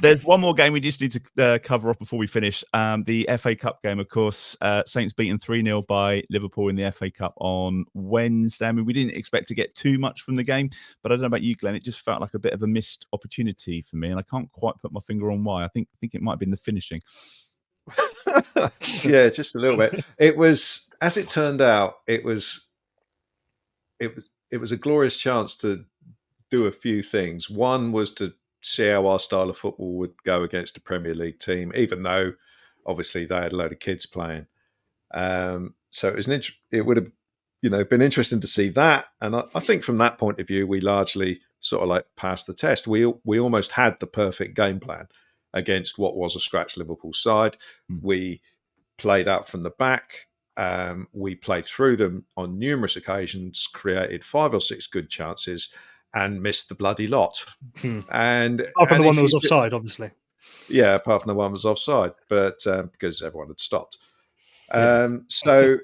There's one more game we just need to cover off before we finish. The FA Cup game, of course. Saints beaten 3-0 by Liverpool in the FA Cup on Wednesday. I mean, we didn't expect to get too much from the game, but I don't know about you, Glenn. It just felt like a bit of a missed opportunity for me, and I can't quite put my finger on why. I think it might have been the finishing. Yeah, just a little bit. It was, as it turned out, it was a glorious chance to do a few things. One was to see how our style of football would go against a Premier League team, even though obviously they had a load of kids playing. So it would have, been interesting to see that. And I think from that point of view, we largely sort of like passed the test. We almost had the perfect game plan against what was a scratch Liverpool side. We played out from the back. We played through them on numerous occasions, created 5 or 6 good chances, and missed the bloody lot. And apart from the one that was offside, obviously. Yeah, apart from the one that was offside, but because everyone had stopped. So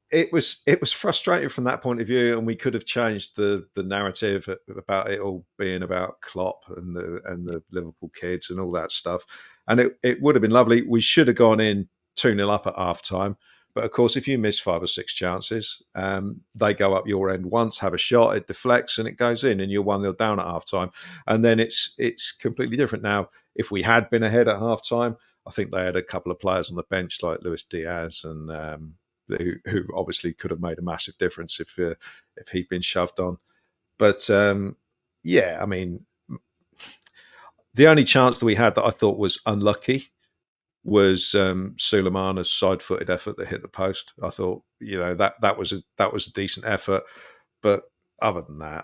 it was frustrating from that point of view, and we could have changed the narrative about it all being about Klopp and the Liverpool kids and all that stuff. And it would have been lovely. We should have gone in 2-0 up at half time. But of course, if you miss 5 or 6 chances, they go up your end once, have a shot, it deflects, and it goes in, and you're 1-0 down at half time. And then it's completely different. Now, if we had been ahead at half time, I think they had a couple of players on the bench like Luis Diaz, and who obviously could have made a massive difference if he'd been shoved on. But yeah, I mean, the only chance that we had that I thought was unlucky was Sulemana's side-footed effort that hit the post. I thought, that was a decent effort, but other than that,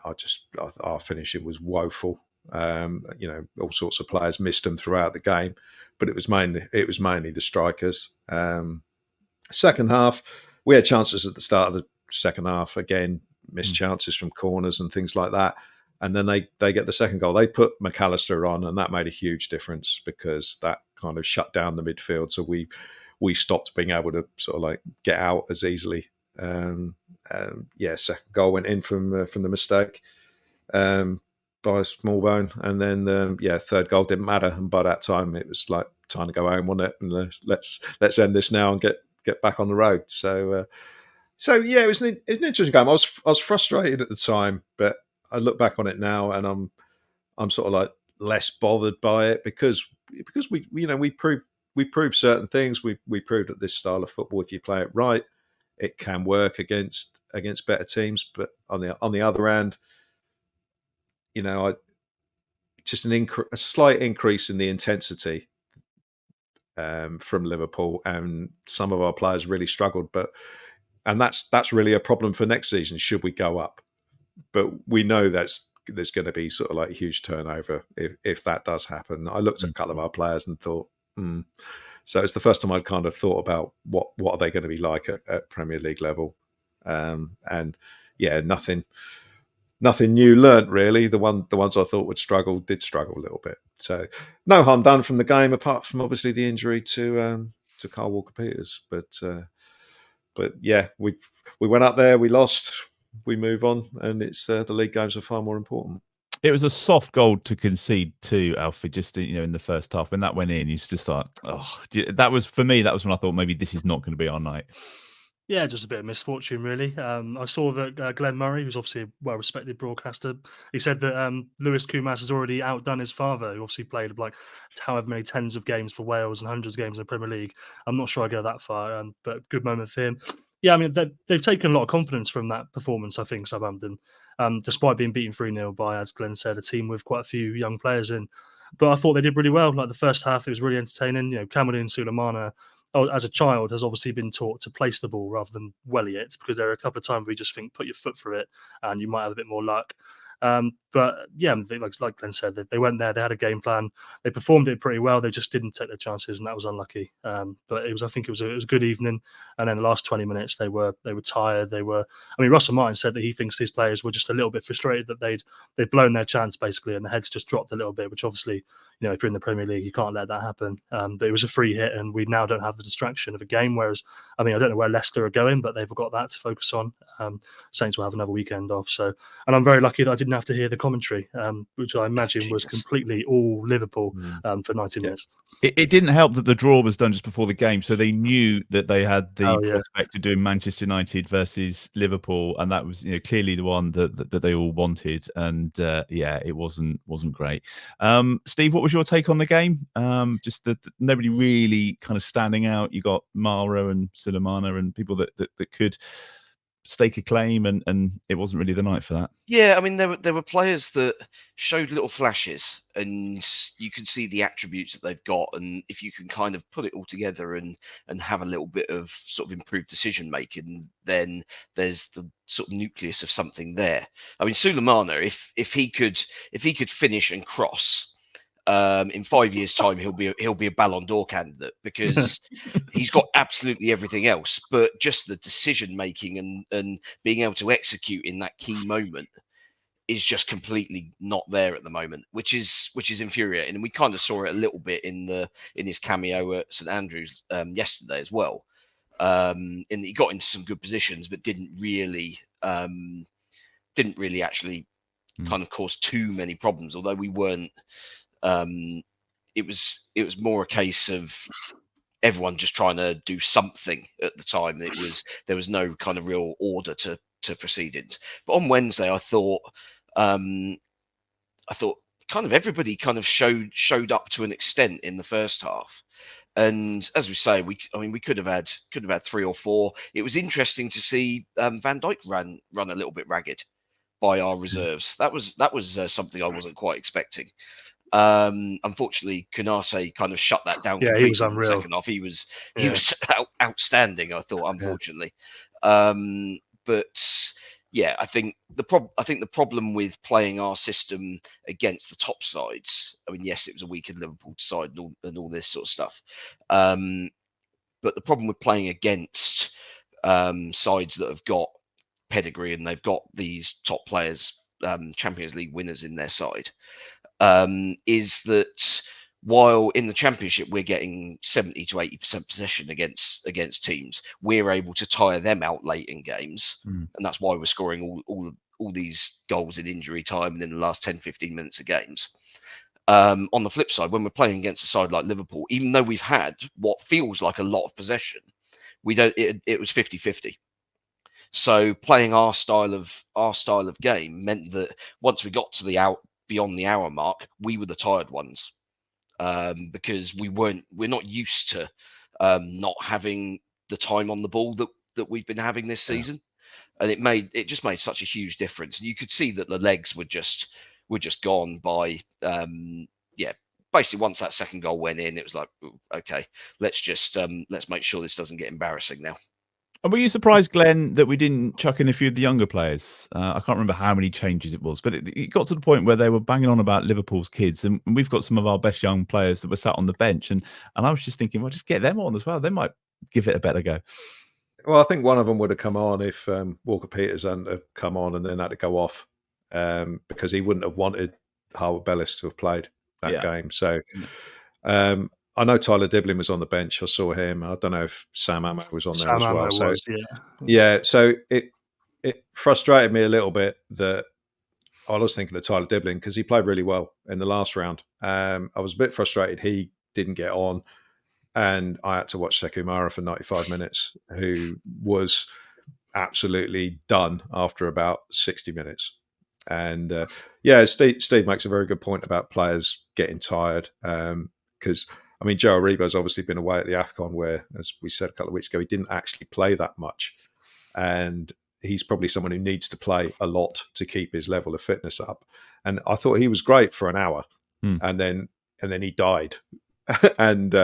our finishing was woeful. All sorts of players missed them throughout the game, but it was mainly the strikers. Second half, we had chances at the start of the second half. Again, missed chances from corners and things like that. And then they get the second goal. They put McAllister on, and that made a huge difference because that kind of shut down the midfield. So we stopped being able to sort of like get out as easily. Second goal went in from the mistake by Smallbone, and then third goal didn't matter. And by that time, it was like time to go home, wasn't it? And let's end this now and get back on the road. So yeah, it was an interesting game. I was frustrated at the time, but I look back on it now, and I'm sort of like less bothered by it because we proved certain things. We proved that this style of football, if you play it right, it can work against better teams. But on the other hand, just a slight increase in the intensity from Liverpool, and some of our players really struggled. And that's really a problem for next season. Should we go up? But we know there's going to be sort of like a huge turnover if that does happen. I looked at a couple of our players and thought, So it's the first time I'd kind of thought about what are they going to be like at Premier League level. And yeah, nothing new learnt really. The ones I thought would struggle did struggle a little bit. So no harm done from the game, apart from obviously the injury to Kyle Walker-Peters. But yeah, we went up there, we lost. We move on, and it's the league games are far more important. It was a soft goal to concede too, Alfie, just in the first half. When that went in, he's just like, oh, that was for me. That was when I thought maybe this is not going to be our night. Yeah, just a bit of misfortune, really. I saw that Glen Murray, who's obviously a well-respected broadcaster, he said that Lewis Kumas has already outdone his father, who obviously played like however many tens of games for Wales and hundreds of games in the Premier League. I'm not sure I go that far, but good moment for him. Yeah, I mean, they've taken a lot of confidence from that performance, I think, Southampton, despite being beaten 3-0 by, as Glenn said, a team with quite a few young players in. But I thought they did really well. Like the first half, it was really entertaining. Cameron Sulemana, as a child, has obviously been taught to place the ball rather than welly it, because there are a couple of times where you just think, put your foot through it and you might have a bit more luck. But yeah, like Glenn said, they went there, they had a game plan, they performed it pretty well, they just didn't take their chances, and that was unlucky. But I think it was a good evening. And then the last 20 minutes, they were tired. Russell Martin said that he thinks these players were just a little bit frustrated that they'd blown their chance basically, and the heads just dropped a little bit, which obviously if you're in the Premier League, you can't let that happen. But it was a free hit, and we now don't have the distraction of a game. Whereas, I mean, I don't know where Leicester are going, but they've got that to focus on. Saints will have another weekend off. So, and I'm very lucky that I didn't have to hear the commentary, which I imagine was completely all Liverpool for 90 minutes. It didn't help that the draw was done just before the game, so they knew that they had the prospect of doing Manchester United versus Liverpool, and that was clearly the one that they all wanted. And it wasn't great. Steve, what was your take on the game? Just that nobody really kind of standing out. You got Mara and Sulemana and people that could stake a claim, and it wasn't really the night for that. Yeah, I mean, there were players that showed little flashes, and you can see the attributes that they've got, and if you can kind of put it all together and have a little bit of sort of improved decision making, then there's the sort of nucleus of something there. I mean, Sulemana, if he could finish and cross, in 5 years' time, he'll be a Ballon d'Or candidate, because he's got absolutely everything else, but just the decision making and being able to execute in that key moment is just completely not there at the moment, which is infuriating. And we kind of saw it a little bit in his cameo at St Andrews yesterday as well. In that he got into some good positions, but didn't really actually kind of cause too many problems. Although we weren't. It was more a case of everyone just trying to do something at the time. There was no kind of real order to proceedings. But on Wednesday, I thought kind of everybody kind of showed up to an extent in the first half. And as we say, we could have had 3 or 4. It was interesting to see Van Dijk run a little bit ragged by our reserves. That was something I wasn't quite expecting. Unfortunately, Konate kind of shut that down. Yeah, completely he was unreal. In the second half. He was outstanding, I thought. Unfortunately, but yeah, I think the problem with playing our system against the top sides. I mean, yes, it was a weakened Liverpool side and all this sort of stuff. But the problem with playing against sides that have got pedigree and they've got these top players, Champions League winners in their side, is that while in the Championship we're getting 70 to 80% possession against teams, we're able to tire them out late in games, and that's why we're scoring all these goals in injury time and in the last 10-15 minutes of games. On the flip side, when we're playing against a side like Liverpool, even though we've had what feels like a lot of possession, it was 50-50. So playing our style of game meant that once we got to beyond the hour mark, we were the tired ones, because we're not used to not having the time on the ball that we've been having this season, and it just made such a huge difference. And you could see that the legs were just gone by basically once that second goal went in, it was like, okay, let's make sure this doesn't get embarrassing now. And were you surprised, Glenn, that we didn't chuck in a few of the younger players? I can't remember how many changes it was, but it got to the point where they were banging on about Liverpool's kids, and we've got some of our best young players that were sat on the bench, and I was just thinking, well, just get them on as well. They might give it a better go. Well, I think one of them would have come on if Walker Peters hadn't have come on and then had to go off, because he wouldn't have wanted Harwood Bellis to have played that game. So I know Tyler Diblin was on the bench. I saw him. I don't know if Sam Amo was on there as well. So it frustrated me a little bit that I was thinking of Tyler Diblin because he played really well in the last round. I was a bit frustrated he didn't get on, and I had to watch Sekou Mara for 95 minutes, who was absolutely done after about 60 minutes. And Steve makes a very good point about players getting tired, because I mean, Joe Aribo's obviously been away at the AFCON where, as we said a couple of weeks ago, he didn't actually play that much. And he's probably someone who needs to play a lot to keep his level of fitness up. And I thought he was great for an hour, and then he died. And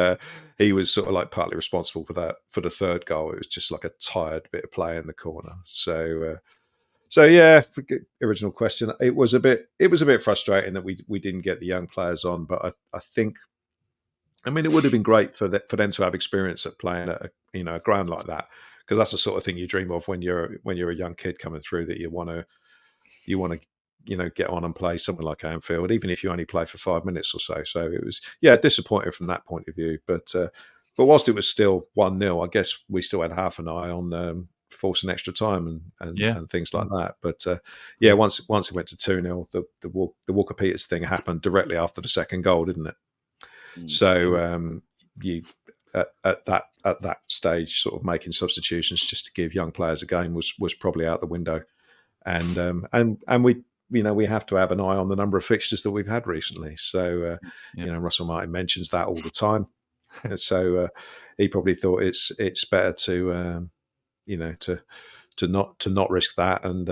he was sort of like partly responsible for the third goal. It was just like a tired bit of play in the corner. So yeah, original question. It was a bit frustrating that we didn't get the young players on, but I think, I mean, it would have been great for them to have experience at playing at a ground like that, because that's the sort of thing you dream of when you're a young kid coming through, that you want to get on and play something like Anfield, even if you only play for 5 minutes or so. So it was, disappointing from that point of view. But whilst it was still 1-0, I guess we still had half an eye on forcing extra time and things like that. But once it went to 2-0, the Walker Peters thing happened directly after the second goal, didn't it? So you at that stage, sort of making substitutions just to give young players a game was probably out the window. And we have to have an eye on the number of fixtures that we've had recently. So Russell Martin mentions that all the time. And so he probably thought it's better to not risk that and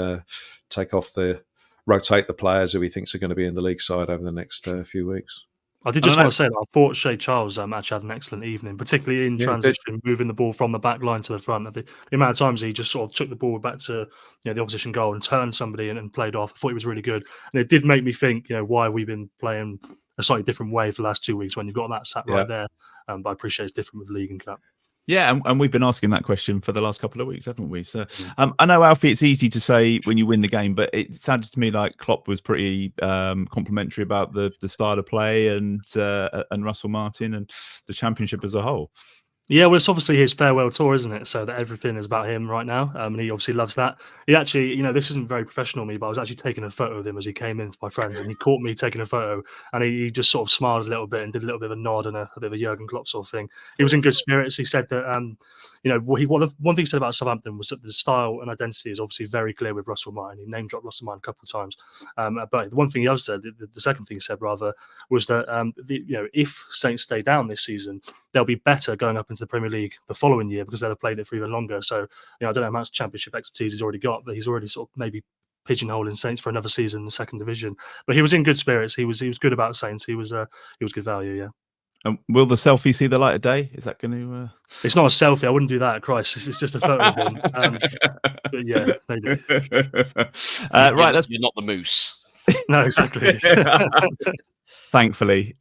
rotate the players who he thinks are going to be in the league side over the next few weeks. I did just want to say that I thought Shea Charles actually had an excellent evening, particularly in transition, moving the ball from the back line to the front. The amount of times he just sort of took the ball back to the opposition goal and turned somebody and played off. I thought he was really good. And it did make me think, why we've been playing a slightly different way for the last 2 weeks when you've got that sat right there. But I appreciate it's different with League and Cup. Yeah, and we've been asking that question for the last couple of weeks, haven't we? So I know, Alfie, it's easy to say when you win the game, but it sounded to me like Klopp was pretty complimentary about the style of play and Russell Martin and the Championship as a whole. Yeah, well, it's obviously his farewell tour, isn't it? So that everything is about him right now. And he obviously loves that. He actually, this isn't very professional of me, but I was actually taking a photo of him as he came in with my friends, and he caught me taking a photo, and he just sort of smiled a little bit and did a little bit of a nod and a bit of a Jurgen Klopp sort of thing. He was in good spirits. He said that, one thing he said about Southampton was that the style and identity is obviously very clear with Russell Martin. He name dropped Russell Martin a couple of times. But the one thing he also said, the second thing he said rather, was that if Saints stay down this season, they'll be better going up into the Premier League the following year because they'll have played it for even longer. So, I don't know how much Championship expertise he's already got, but he's already sort of maybe pigeonholing Saints for another season in the second division. But he was in good spirits. He was good about Saints. He was good value. Yeah. Will the selfie see the light of day? Is that going to? It's not a selfie. I wouldn't do that. Christ, it's just a photo of him. But yeah, maybe. Right, you're not the moose. No, exactly. Thankfully.